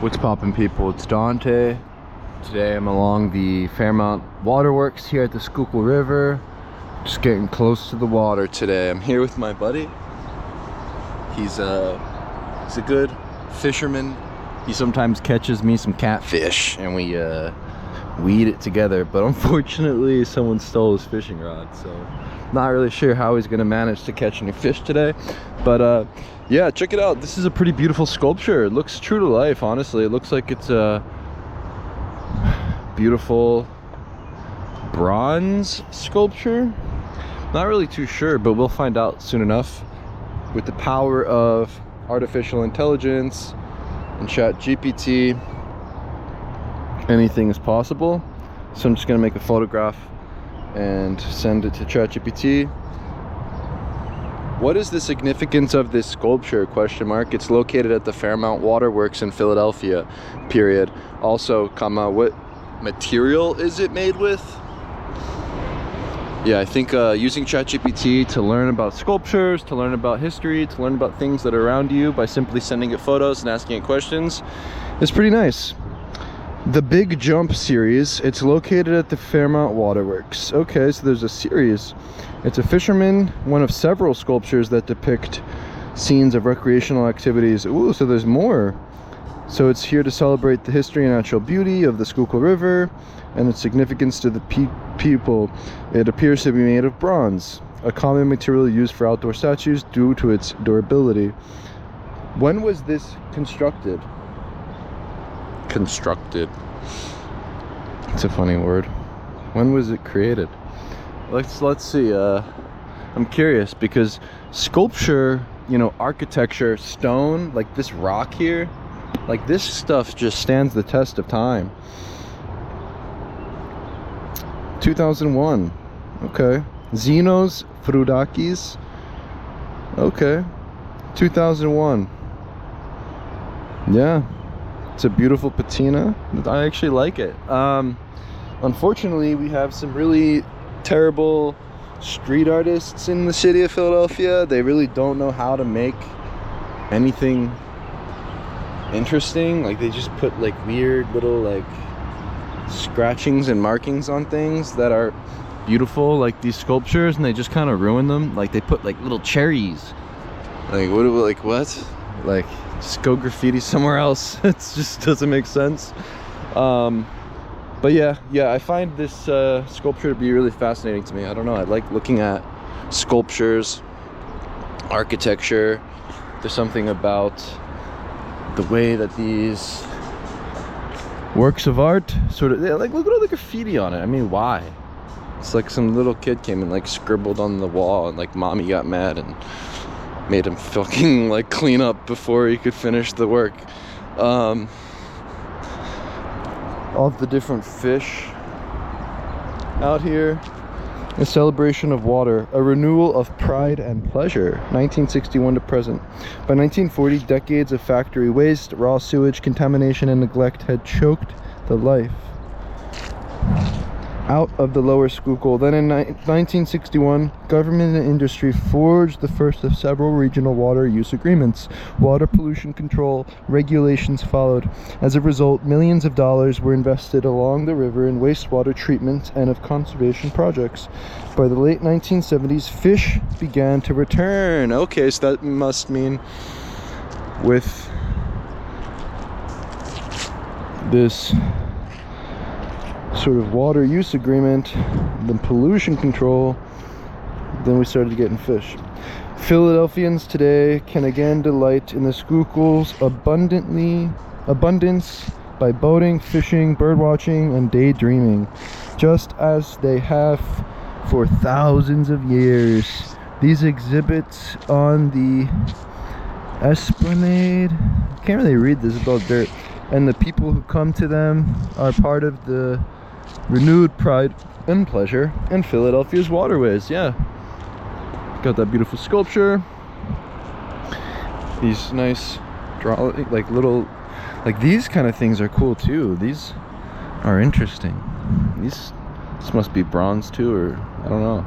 What's poppin', people? It's Dante. Today I'm along the Fairmount waterworks here at the Schuylkill River. Just getting close to the water today. I'm here with my buddy. He's a good fisherman. He sometimes catches me some catfish and we eat it together, but unfortunately someone stole his fishing rod, so not really sure how he's gonna manage to catch any fish today. But yeah, check it out. This is a pretty beautiful sculpture. It looks true to life, honestly. It looks like it's a beautiful bronze sculpture. Not really too sure, but we'll find out soon enough. With the power of artificial intelligence and ChatGPT, anything is possible. So I'm just gonna make a photograph and send it to ChatGPT. What is the significance of this sculpture? Question mark. It's located at the Fairmount Waterworks in Philadelphia. Period. Also, comma, what material is it made with? Yeah, I think using ChatGPT to learn about sculptures, to learn about history, to learn about things that are around you by simply sending it photos and asking it questions is pretty nice. The Big Jump series, it's located at the Fairmount Waterworks. Okay, so there's a series. It's a fisherman, one of several sculptures that depict scenes of recreational activities. Ooh, so there's more. So it's here to celebrate the history and natural beauty of the Schuylkill River and its significance to the people. It appears to be made of bronze, a common material used for outdoor statues due to its durability. When was this constructed? Constructed. It's a funny word. When was it created? Let's see. I'm curious because sculpture, you know, architecture, stone, like this rock here, like this stuff just stands the test of time. 2001. Okay. Zenos Frudakis. Okay. 2001. Yeah. It's a beautiful patina. I actually like it. Unfortunately, we have some really terrible street artists in the city of Philadelphia. They really don't know how to make anything interesting. Like, they just put like weird little like scratchings and markings on things that are beautiful, like these sculptures, and they just kind of ruin them. Like, they put like little cherries. Like, what? Like, just go graffiti somewhere else. It just doesn't make sense. But yeah, I find this sculpture to be really fascinating to me. I don't know, I like looking at sculptures, architecture. There's something about the way that these works of art sort of, yeah, like, look at all the graffiti on it. I mean, why? It's like some little kid came and like scribbled on the wall, and like mommy got mad and made him fucking like clean up before he could finish the work. All the different fish out here. A celebration of water, a renewal of pride and pleasure, 1961 to present. By 1940, decades of factory waste, raw sewage, contamination, and neglect had choked the life out of the lower Schuylkill. Then in 1961, government and industry forged the first of several regional water use agreements. Water pollution control regulations followed. As a result, millions of dollars were invested along the river in wastewater treatment and of conservation projects. By the late 1970s, fish began to return. Okay, so that must mean with this sort of water use agreement, the pollution control, then we started getting fish. Philadelphians today can again delight in the Schuylkill's abundance by boating, fishing, birdwatching, and daydreaming, just as they have for thousands of years. These exhibits on the Esplanade, I can't really read this, about dirt, and the people who come to them are part of the renewed pride and pleasure in Philadelphia's waterways. Yeah, got that beautiful sculpture, these nice like little, like these kind of things are cool too. These are interesting. This must be bronze too, or I don't know.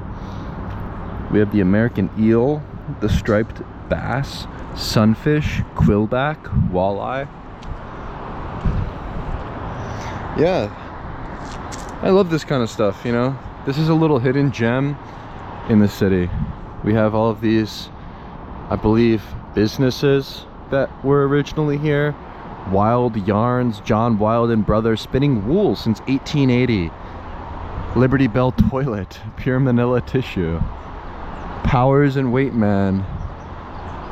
We have the American eel, the striped bass, sunfish, quillback, walleye. Yeah, I love this kind of stuff, you know. This is a little hidden gem in the city. We have all of these, I believe, businesses that were originally here. Wild Yarns, John Wild and Brothers, spinning wool since 1880. Liberty Bell Toilet, Pure Manila Tissue. Powers and Waitman,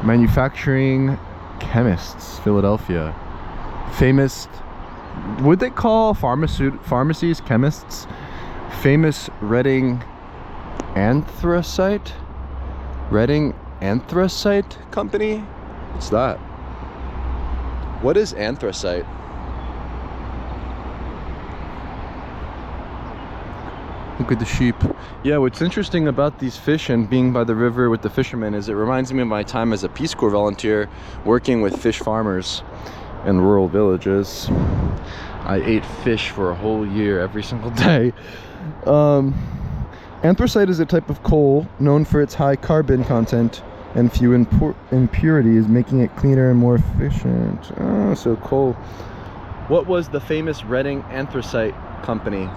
Manufacturing Chemists, Philadelphia. Famous, would they call pharmacies chemists? Famous Reading Anthracite? Reading Anthracite Company? What's that? What is anthracite? Look at the sheep. Yeah, what's interesting about these fish and being by the river with the fishermen is it reminds me of my time as a Peace Corps volunteer working with fish farmers in rural villages. I ate fish for a whole year every single day. Anthracite is a type of coal known for its high carbon content and few impurities, making it cleaner and more efficient. Oh, so coal. What was the famous Reading Anthracite Company?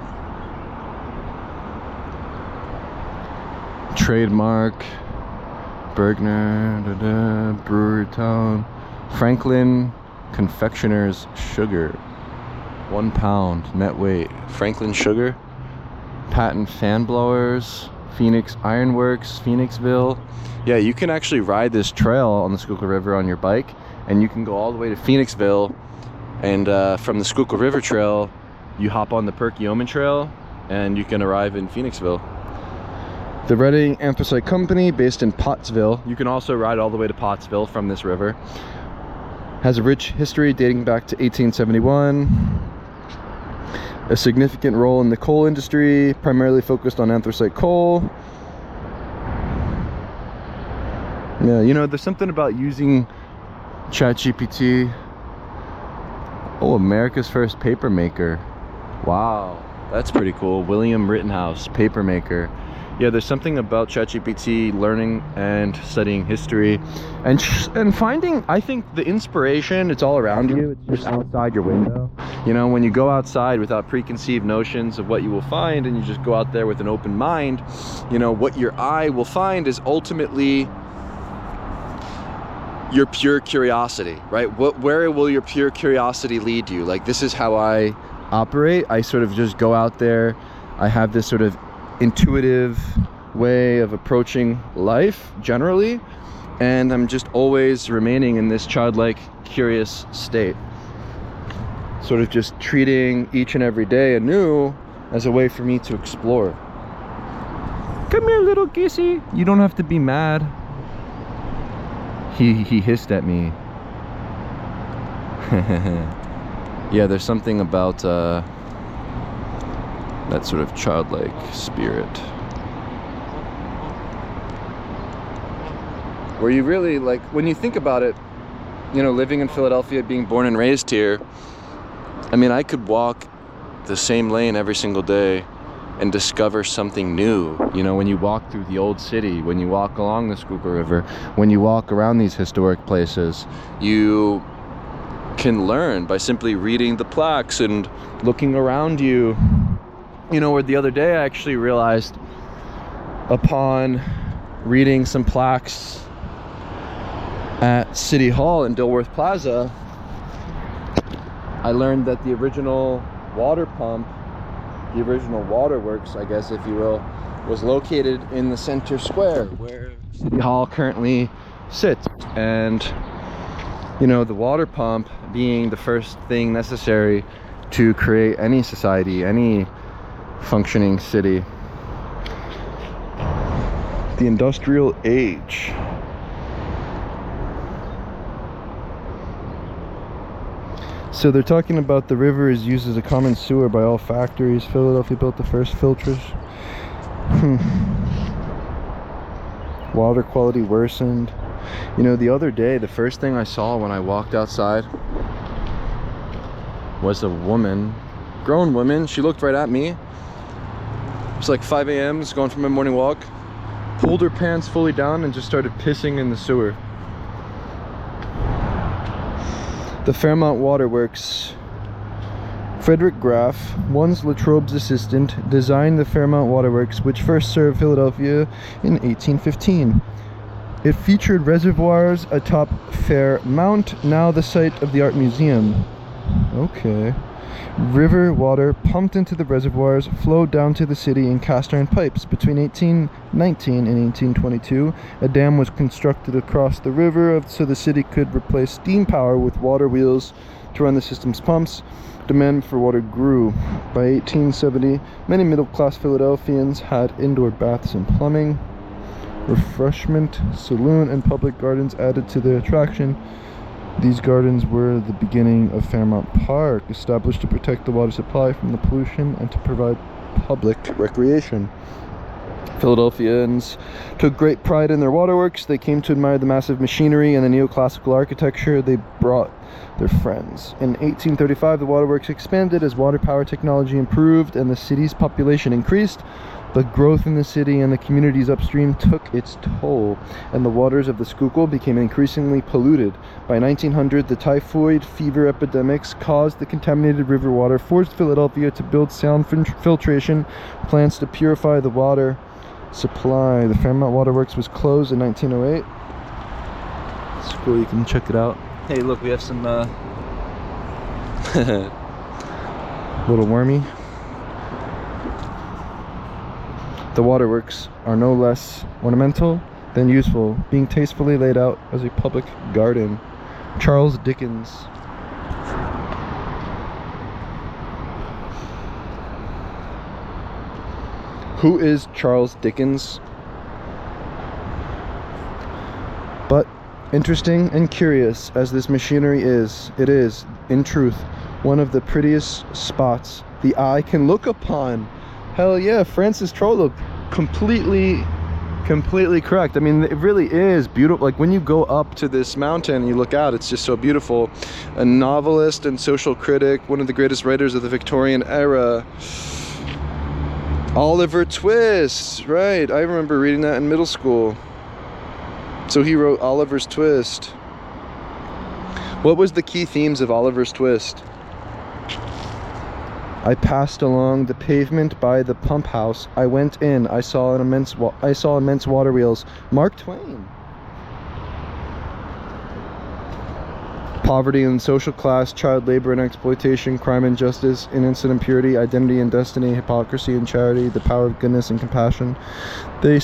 Trademark, Bergner, Brewer Town, Franklin Confectioners Sugar, 1 pound net weight. Franklin Sugar, Patent Fan Blowers, Phoenix Ironworks, Phoenixville. Yeah, you can actually ride this trail on the Schuylkill River on your bike, and you can go all the way to Phoenixville, and from the Schuylkill River Trail, you hop on the Perkiomen Trail, and you can arrive in Phoenixville. The Reading Anthracite Company, based in Pottsville. You can also ride all the way to Pottsville from this river. Has a rich history dating back to 1871. A significant role in the coal industry, primarily focused on anthracite coal. Yeah, you know, there's something about using ChatGPT. Oh, America's first paper maker. Wow, that's pretty cool. William Rittenhouse, paper maker. Yeah, there's something about ChatGPT learning and studying history and finding, I think, the inspiration, it's all around you. It's just outside your window. You know, when you go outside without preconceived notions of what you will find, and you just go out there with an open mind, you know, what your eye will find is ultimately your pure curiosity, right? Where will your pure curiosity lead you? Like, this is how I operate. I sort of just go out there. I have this sort of intuitive way of approaching life generally, and I'm just always remaining in this childlike, curious state, sort of just treating each and every day anew as a way for me to explore. Come here, little kissy. You don't have to be mad. He hissed at me. Yeah, there's something about that sort of childlike spirit, where you really, like, when you think about it, you know, living in Philadelphia, being born and raised here, I mean, I could walk the same lane every single day and discover something new. You know, when you walk through the old city, when you walk along the Schuylkill River, when you walk around these historic places, you can learn by simply reading the plaques and looking around you. You know, where the other day I actually realized, upon reading some plaques at City Hall in Dilworth Plaza, I learned that the original water pump, the original waterworks, I guess, if you will, was located in the center square where City Hall currently sits. And, you know, the water pump being the first thing necessary to create any society, any functioning city. The industrial age. So they're talking about the river is used as a common sewer by all factories. Philadelphia built the first filters. Water quality worsened. You know, the other day, the first thing I saw when I walked outside was a woman, grown woman. She looked right at me. It was like 5 a.m. just going for my morning walk. Pulled her pants fully down and just started pissing in the sewer. The Fairmount Waterworks Frederick Graff, once Latrobe's assistant, designed the Fairmount Waterworks, which first served Philadelphia in 1815. It featured reservoirs atop Fairmount, now the site of the Art Museum. Okay. River water pumped into the reservoirs flowed down to the city in cast iron pipes. Between 1819 and 1822, a dam was constructed across the river so the city could replace steam power with water wheels to run the system's pumps. Demand for water grew. By 1870, many middle-class Philadelphians had indoor baths and plumbing. Refreshment, saloon, and public gardens added to the attraction. These gardens were the beginning of Fairmount Park, established to protect the water supply from the pollution and to provide public recreation. Philadelphians took great pride in their waterworks. They came to admire the massive machinery and the neoclassical architecture. They brought their friends. In 1835, the waterworks expanded as water power technology improved and the city's population increased. The growth in the city and the communities upstream took its toll, and the waters of the Schuylkill became increasingly polluted. By 1900, the typhoid fever epidemics caused the contaminated river water, forced Philadelphia to build sound filtration plants to purify the water supply. The Fairmount Waterworks was closed in 1908. It's cool, you can check it out. Hey, look, we have some little wormy. The waterworks are no less ornamental than useful, being tastefully laid out as a public garden. Charles Dickens. Who is Charles Dickens? But interesting and curious as this machinery is, it is, in truth, one of the prettiest spots the eye can look upon. Hell yeah, Francis Trollope, completely correct. I mean, it really is beautiful. Like when you go up to this mountain and you look out, it's just so beautiful. A novelist and social critic, one of the greatest writers of the Victorian era. Oliver Twist, right? I remember reading that in middle school. So he wrote Oliver's Twist. What was the key themes of Oliver's Twist? I passed along the pavement by the pump house. I went in. I saw immense water wheels. Mark Twain. Poverty and social class, child labor and exploitation, crime and justice, innocence and purity, identity and destiny, hypocrisy and charity, the power of goodness and compassion. The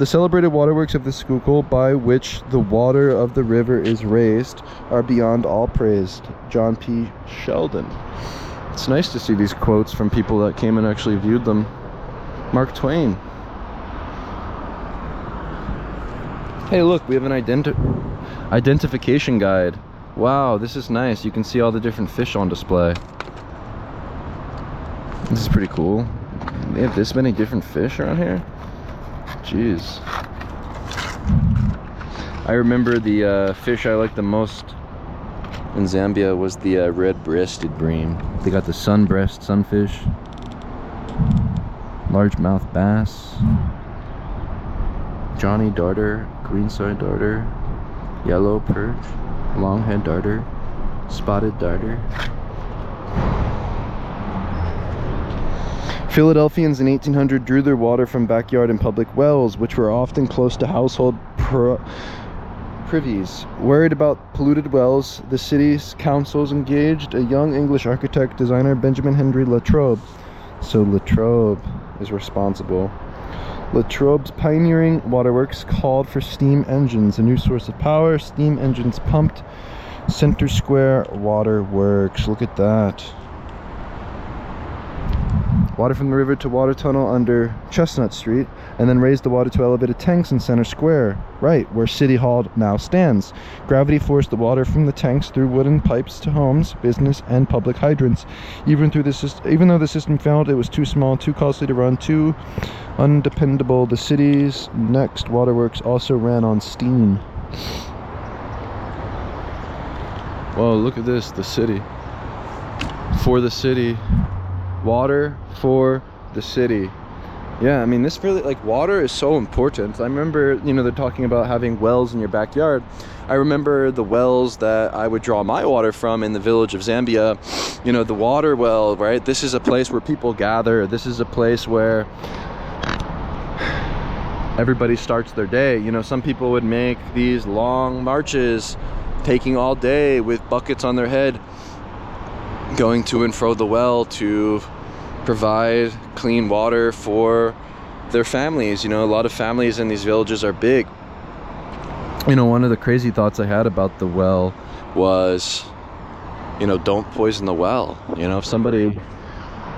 celebrated waterworks of the Schuylkill, by which the water of the river is raised, are beyond all praised. John P. Sheldon. It's nice to see these quotes from people that came and actually viewed them. Mark Twain. Hey, look, we have an identification guide. Wow, this is nice. You can see all the different fish on display. This is pretty cool. They have this many different fish around here? Jeez. I remember the fish I liked the most in Zambia was the red-breasted bream. They got the sunbreast sunfish, largemouth bass, Johnny darter, greenside darter, yellow perch, longhead darter, spotted darter. Philadelphians in 1800 drew their water from backyard and public wells, which were often close to household privies. Worried about polluted wells, the city's councils engaged a young English architect designer, Benjamin Henry Latrobe. So Latrobe is responsible. Latrobe's pioneering waterworks called for steam engines, a new source of power. Steam engines pumped Center Square Waterworks. Look at that. Water from the river to water tunnel under Chestnut Street, and then raised the water to elevated tanks in Center Square, right where City Hall now stands. Gravity forced the water from the tanks through wooden pipes to homes, business, and public hydrants. Even though the system failed, it was too small, too costly to run, too undependable. The city's next waterworks also ran on steam. Whoa, look at this, the city. For the city. Water for the city. Yeah, I mean, this really, like, water is so important. I remember, you know, they're talking about having wells in your backyard. I remember the wells that I would draw my water from in the village of Zambia. You know, the water well, right? This is a place where people gather. This is a place where everybody starts their day. You know, some people would make these long marches, taking all day with buckets on their head, going to and fro the well to provide clean water for their families. You know, a lot of families in these villages are big. You know, one of the crazy thoughts I had about the well was, you know, don't poison the well. You know, if somebody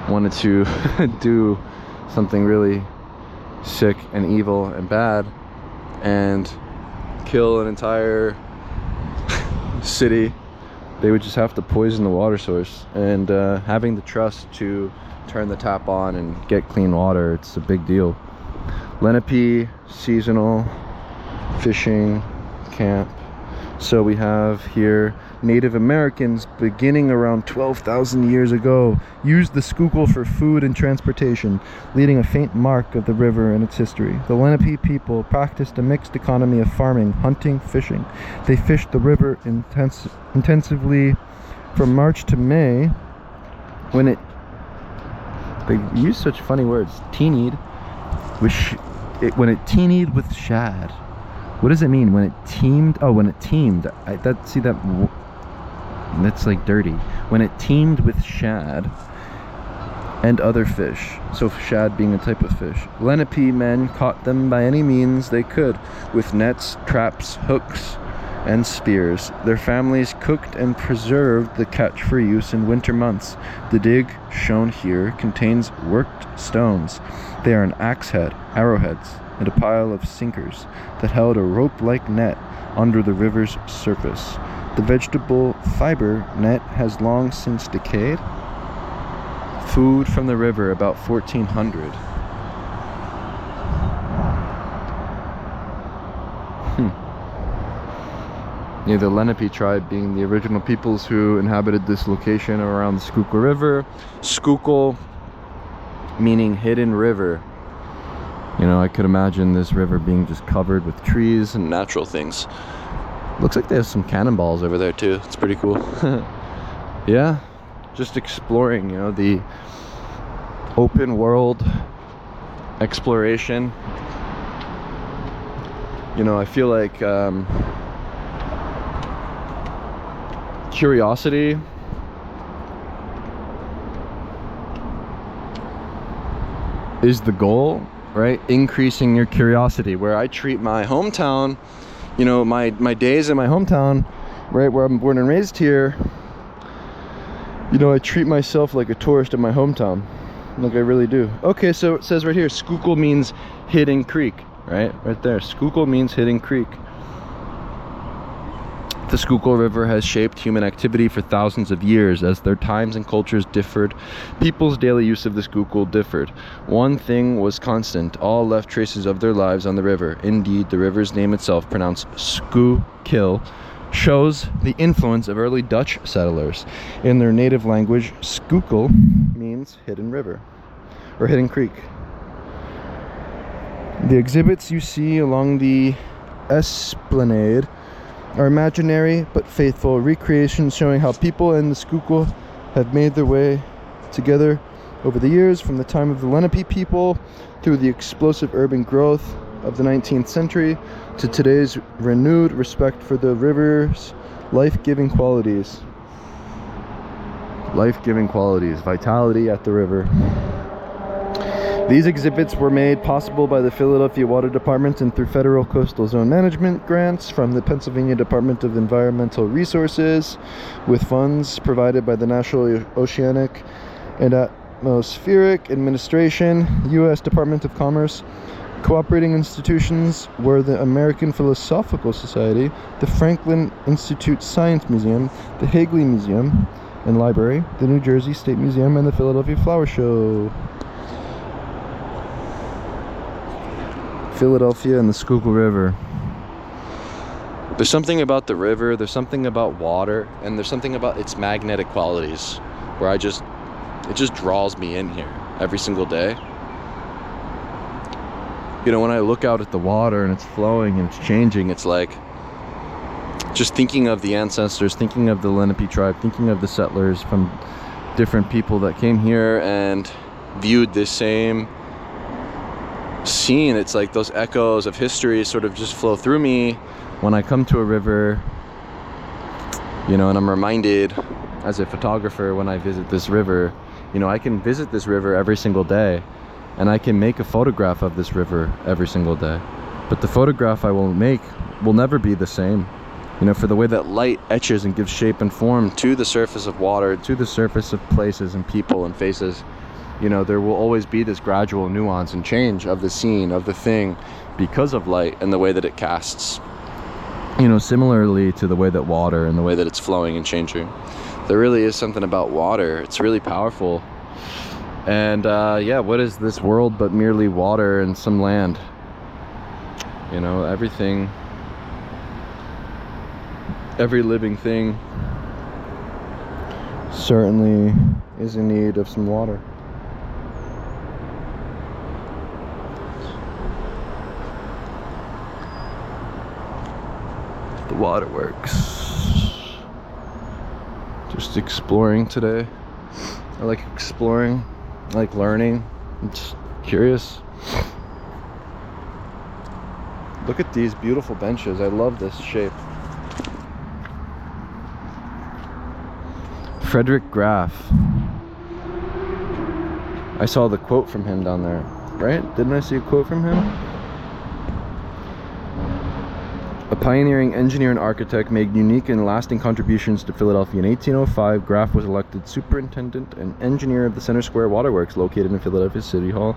wanted to do something really sick and evil and bad and kill an entire city, they would just have to poison the water source. And having the trust to turn the tap on and get clean water, it's a big deal. Lenape seasonal fishing camp. So we have here Native Americans beginning around 12,000 years ago used the Schuylkill for food and transportation, leaving a faint mark of the river and its history. The Lenape people practiced a mixed economy of farming, hunting, fishing. They fished the river intensively from March to May, when it, they use such funny words, teenied, when it teenied with shad. What does it mean when it teemed? Oh, when it teemed. That's like dirty. When it teemed with shad and other fish. So shad being a type of fish. Lenape men caught them by any means they could, with nets, traps, hooks, and spears. Their families cooked and preserved the catch for use in winter months. The dig shown here contains worked stones. They are an axe head, arrowheads, and a pile of sinkers that held a rope-like net under the river's surface. The vegetable fiber net has long since decayed. Food from the river about 1400. Yeah, the Lenape tribe being the original peoples who inhabited this location around the Schuylkill River. Schuylkill meaning hidden river. You know, I could imagine this river being just covered with trees and natural things. Looks like they have some cannonballs over there too. It's pretty cool. Yeah, just exploring, you know, the open world exploration. You know, I feel like curiosity is the goal, right? Increasing your curiosity. Where I treat my hometown, you know, my days in my hometown, right, where I'm born and raised here, you know, I treat myself like a tourist in my hometown. Like I really do. Okay, so it says right here, Schuylkill means hidden creek, right? Right there, Schuylkill means hidden creek. The Schuylkill River has shaped human activity for thousands of years. As their times and cultures differed, people's daily use of the Schuylkill differed. One thing was constant: all left traces of their lives on the river. Indeed, the river's name itself, pronounced Schuylkill, shows the influence of early Dutch settlers. In their native language, Schuylkill means hidden river, or hidden creek. The exhibits you see along the esplanade are imaginary but faithful recreations showing how people in the Schuylkill have made their way together over the years, from the time of the Lenape people through the explosive urban growth of the 19th century to today's renewed respect for the river's life-giving qualities. Life-giving qualities, vitality at the river. These exhibits were made possible by the Philadelphia Water Department and through federal coastal zone management grants from the Pennsylvania Department of Environmental Resources, with funds provided by the National Oceanic and Atmospheric Administration, U.S. Department of Commerce. Cooperating institutions were the American Philosophical Society, the Franklin Institute Science Museum, the Hagley Museum and Library, the New Jersey State Museum, and the Philadelphia Flower Show. Philadelphia and the Schuylkill River. There's something about the river, there's something about water, and there's something about its magnetic qualities where it just draws me in here every single day. you know, when I look out at the water and it's flowing and it's changing, it's like just thinking of the ancestors, thinking of the Lenape tribe, thinking of the settlers from different people that came here and viewed this same scene. It's like those echoes of history sort of just flow through me when I come to a river, you know, and I'm reminded as a photographer when I visit this river, you know, I can visit this river every single day and I can make a photograph of this river every single day, but the photograph I will make will never be the same. You know, for the way that light etches and gives shape and form to the surface of water, to the surface of places and people and faces, you know, there will always be this gradual nuance and change of the scene, of the thing, because of light and the way that it casts. You know, similarly to the way that water and the way that it's flowing and changing. There really is something about water. It's really powerful. And yeah, what is this world but merely water and some land? You know, everything, every living thing certainly is in need of some water. The waterworks. Just exploring today. I like exploring, I like learning. I'm just curious. Look at these beautiful benches. I love this shape. Frederick Graff. I saw the quote from him down there, right? Didn't I see a quote from him? A pioneering engineer and architect made unique and lasting contributions to Philadelphia. In 1805, Graff was elected superintendent and engineer of the Center Square Waterworks, located in Philadelphia City Hall.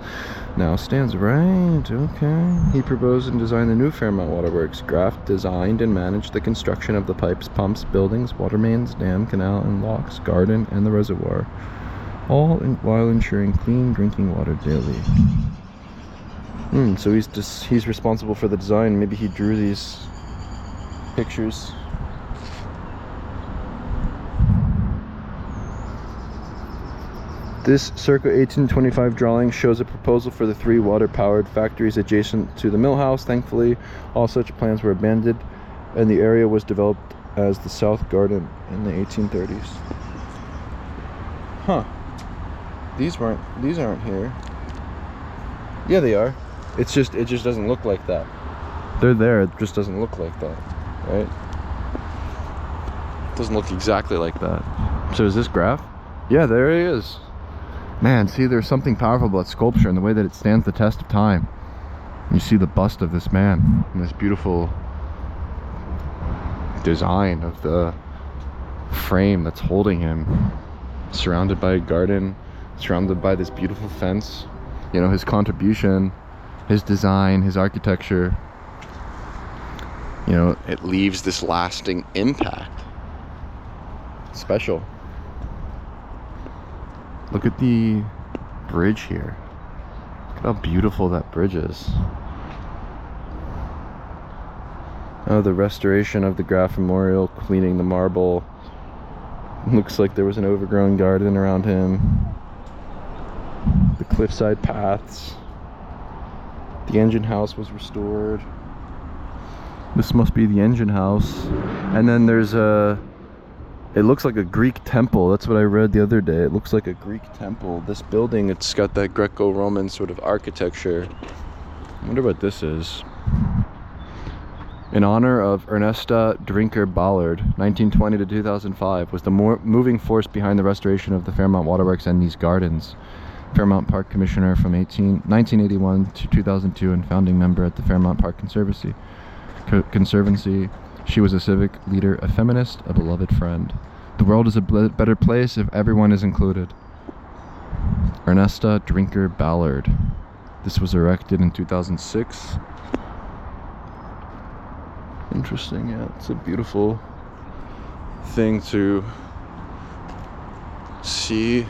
Now stands right, okay. He proposed and designed the new Fairmount Waterworks. Graff designed and managed the construction of the pipes, pumps, buildings, water mains, dam, canal, and locks, garden, and the reservoir, all while ensuring clean drinking water daily. So he's responsible for the design. Maybe he drew these pictures. This circa 1825 drawing shows a proposal for the 3 water-powered factories adjacent to the mill house. Thankfully, all such plans were abandoned, and the area was developed as the South Garden in the 1830s. Huh. These aren't here. Yeah, they are. It just doesn't look like that. They're there, it just doesn't look like that, right? It doesn't look exactly like that. So is this Graff? Yeah, there he is. Man, see, there's something powerful about sculpture and the way that it stands the test of time. You see the bust of this man and this beautiful design of the frame that's holding him, surrounded by a garden, surrounded by this beautiful fence. You know, his contribution, his design, his architecture, you know, it leaves this lasting impact. Special. Look at the bridge here. Look at how beautiful that bridge is. Oh, the restoration of the Graff Memorial, cleaning the marble. Looks like there was an overgrown garden around him. The cliffside paths. The engine house was restored. This must be the engine house. And then there's it looks like a Greek temple. That's what I read the other day. It looks like a Greek temple. This building, it's got that Greco-Roman sort of architecture. I wonder what this is. In honor of Ernesta Drinker Ballard, 1920 to 2005, was the moving force behind the restoration of the Fairmount Waterworks and these gardens. Fairmount Park Commissioner from 1981 to 2002 and founding member at the Fairmount Park Conservancy. She was a civic leader, a feminist, a beloved friend. The world is a better place if everyone is included. Ernesta Drinker Ballard. This was erected in 2006. Interesting, yeah. It's a beautiful thing to see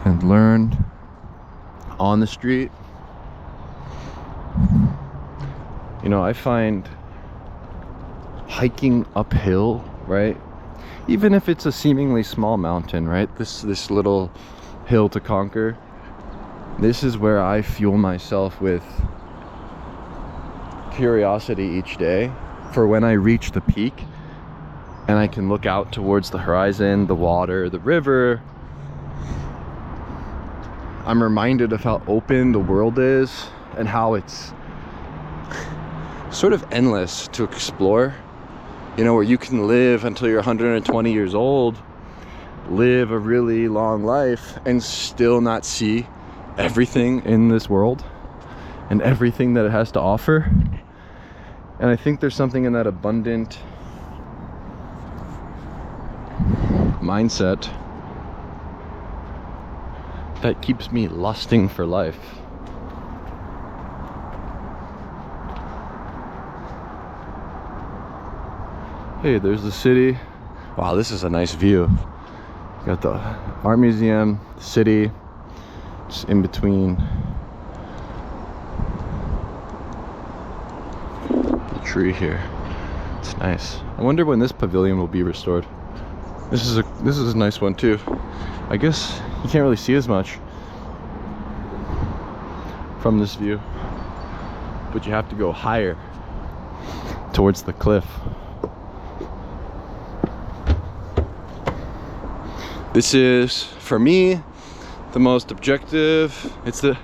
and learn on the street. You know, I find hiking uphill, right? Even if it's a seemingly small mountain, right? This little hill to conquer. This is where I fuel myself with curiosity each day for when I reach the peak and I can look out towards the horizon, the water, the river. I'm reminded of how open the world is and how it's sort of endless to explore. You know, where you can live until you're 120 years old, live a really long life, and still not see everything in this world and everything that it has to offer. And I think there's something in that abundant mindset that keeps me lusting for life. Hey, there's the city. Wow, this is a nice view. Got the art museum, the city, just in between the tree here. It's nice. I wonder when this pavilion will be restored. This is a nice one too. I guess you can't really see as much from this view, but you have to go higher towards the cliff. This is, for me, the most objective. It's the,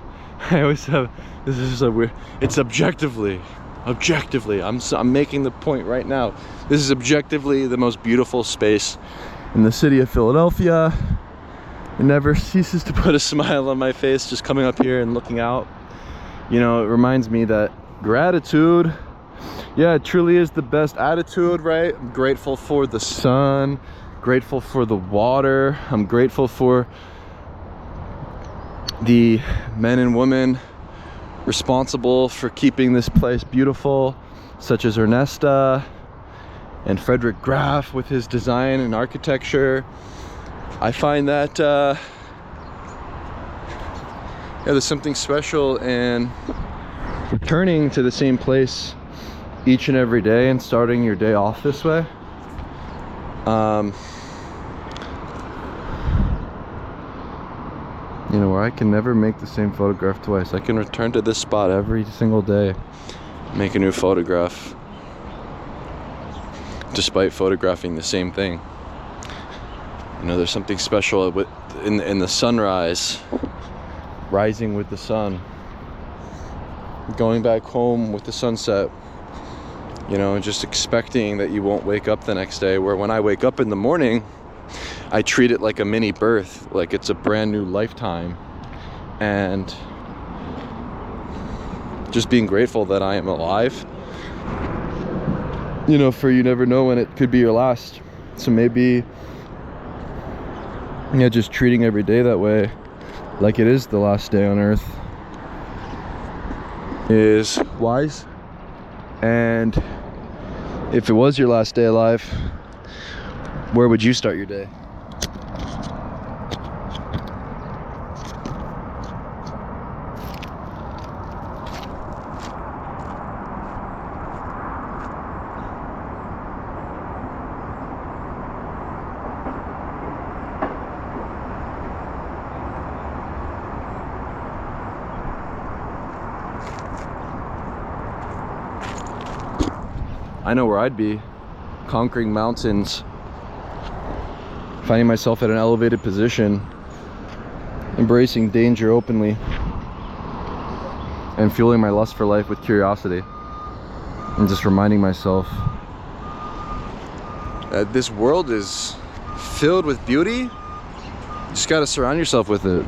I always have, this is so weird. It's objectively, I'm making the point right now. This is objectively the most beautiful space in the city of Philadelphia. It never ceases to put a smile on my face just coming up here and looking out. You know, it reminds me that gratitude, yeah, it truly is the best attitude, right? I'm grateful for the sun, grateful for the water. I'm grateful for the men and women responsible for keeping this place beautiful, such as Ernesta and Frederick Graff with his design and architecture. I find that yeah, there's something special in returning to the same place each and every day and starting your day off this way. You know, where I can never make the same photograph twice. I can return to this spot every single day, make a new photograph, despite photographing the same thing. You know, there's something special in the sunrise, rising with the sun, going back home with the sunset, you know, and just expecting that you won't wake up the next day. Where when I wake up in the morning, I treat it like a mini birth, like it's a brand new lifetime, and just being grateful that I am alive. You know, for you never know when it could be your last. So maybe, yeah, just treating every day that way, like it is the last day on earth, is wise. And if it was your last day alive, where would you start your day? I know where I'd be, conquering mountains, finding myself at an elevated position, embracing danger openly, and fueling my lust for life with curiosity, and just reminding myself that this world is filled with beauty. You just gotta surround yourself with it.